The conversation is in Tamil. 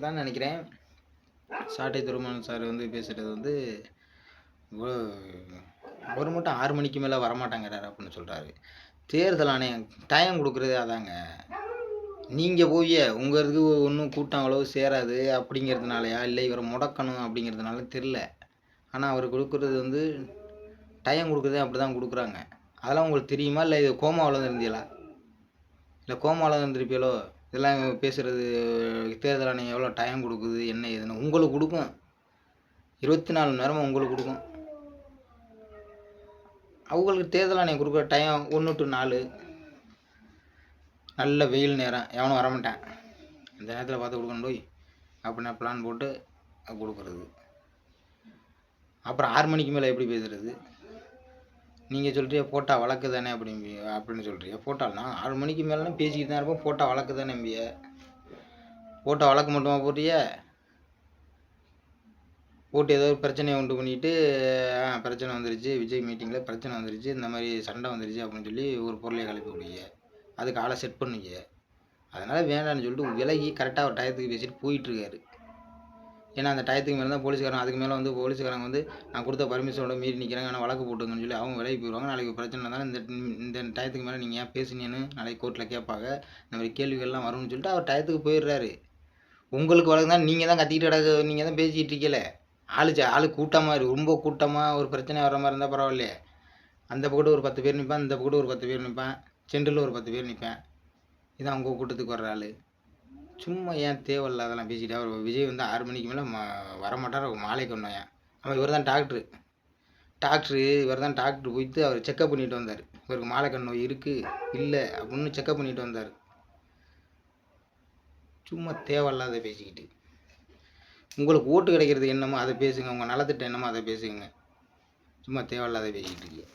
தான் நினைக்கிறேன். சாட்டை துரைமுருகன் சார் வந்து பேசுகிறது வந்து அவர் மட்டும் 6 மணிக்கு மேலே வரமாட்டேங்கிறாரு அப்படின்னு சொல்கிறாரு. தேர்தல் ஆணையம் டைம் கொடுக்குறதே அதாங்க. நீங்கள் போய் உங்கள் இதுக்கு ஒன்றும் கூட்டம் அவ்வளவு சேராது அப்படிங்கிறதுனாலயா இல்லை இவரை முடக்கணும் அப்படிங்கிறதுனால தெரில. ஆனால் அவர் கொடுக்குறது வந்து டைம் கொடுக்குறதே அப்படி தான் கொடுக்குறாங்க. அதெல்லாம் உங்களுக்கு தெரியுமா? இல்லை இது கோமாவில் இருந்தீங்களா? இல்லை கோமாவில் இருந்திருப்பீங்களோ? இதெல்லாம் பேசுகிறது தேர்தல் ஆணையம் எவ்வளோ டைம் கொடுக்குது என்ன ஏதுன்னு உங்களுக்கு கொடுக்கும். 24 மணி நேரமும் உங்களுக்கு கொடுக்கும். அவங்களுக்கு தேர்தல் ஆணையம் கொடுக்குற டைம் 1 to 4. நல்ல வெயில் நேரம், எவனும் வரமாட்டேன், அந்த நேரத்தில் பார்த்து கொடுக்கணும் போய் அப்படின்னா பிளான் போட்டு கொடுக்குறது. அப்புறம் 6 மணிக்கு மேலே எப்படி பேசுகிறது? நீங்கள் சொல்கிறீங்க போட்டா வழக்கு தானே அப்படின்னு சொல்கிறீங்க. போட்டால்னா 6 மணிக்கு மேலேனா பேசிக்கிட்டு தான் இருப்போம். போட்டா வழக்கு தானே நம்பிய போட்டா வழக்கு மட்டுமா போட்டிய? போட்டு ஏதோ ஒரு பிரச்சனையை உண்டு பண்ணிட்டு பிரச்சனை வந்துருச்சு, விஜய் மீட்டிங்கில் பிரச்சனை வந்துருச்சு, இந்த மாதிரி சண்டை வந்துருச்சு அப்படின்னு சொல்லி ஒரு பொருளை கிளப்பி விடுவீங்க. அதுக்கு ஆளை செட் பண்ணுவீங்க. அதனால் வேண்டான்னு சொல்லிட்டு விலகி கரெக்டாக ஒரு டயத்துக்கு பேசிட்டு போயிட்டுருக்காரு. ஏன்னா அந்த டயத்துக்கு மேலே தான் போலீஸ்காரன் அதுக்கு மேலே வந்து போலீஸ்காரங்க வந்து நான் கொடுத்த பர்மிஷனோட மீறி நிற்கிறாங்க, ஆனால் வழக்கு போட்டுங்கன்னு சொல்லி அவங்க விலகி போயிடுவாங்க. நாளைக்கு பிரச்சனை இருந்தாலும் இந்த டயத்துக்கு மேலே நீங்கள் ஏன் பேசுனீங்கன்னு நாளைக்கு கோர்ட்டில் கேட்பாங்க. இந்த மாதிரி கேள்விகள்லாம் வரும்னு சொல்லிட்டு அவர் டயத்துக்கு போயிடுறாரு. உங்களுக்கு வழக்கு தான், நீங்கள் தான் கத்திக்கிட்டு கிடக்கு, நீங்கள் தான் பேசிக்கிட்டு இருக்கல. ஆளு கூட்டமாக ரொம்ப கூட்டமாக ஒரு பிரச்சனை வர மாதிரி இருந்தால் பரவாயில்லையே. அந்த பக்கத்து ஒரு 10 பேர் நிற்பான், இந்த பக்கத்து ஒரு 10 பேர் நிற்பான், சென்டரில் ஒரு 10 பேர் நிற்பேன். இதான் உங்கள் கூட்டத்துக்கு வர்ற ஆள். சும்மா ஏன் தேவையில்லாதெல்லாம் பேசிட்டு அவர் விஜய் வந்து 6 மணிக்கு மேலே வரமாட்டார். மாலைக்கு ஒன்றையா அவன் இவர் தான் டாக்டரு இவர் தான் டாக்டர் போயிட்டு அவர் செக்கப் பண்ணிட்டு வந்தார். இவருக்கு மாலைக்கண் நோய் இருக்குது இல்லை அப்படின்னு செக்கப் பண்ணிட்டு வந்தார். சும்மா தேவையில்லாத பேசிக்கிட்டு உங்களுக்கு ஓட்டு கிடைக்கிறது என்னமோ அதை பேசுங்க, உங்கள் நலத்திட்டம் என்னமோ அதை பேசுங்க. சும்மா தேவையில்லாத பேசிக்கிட்டு இருக்கீங்க.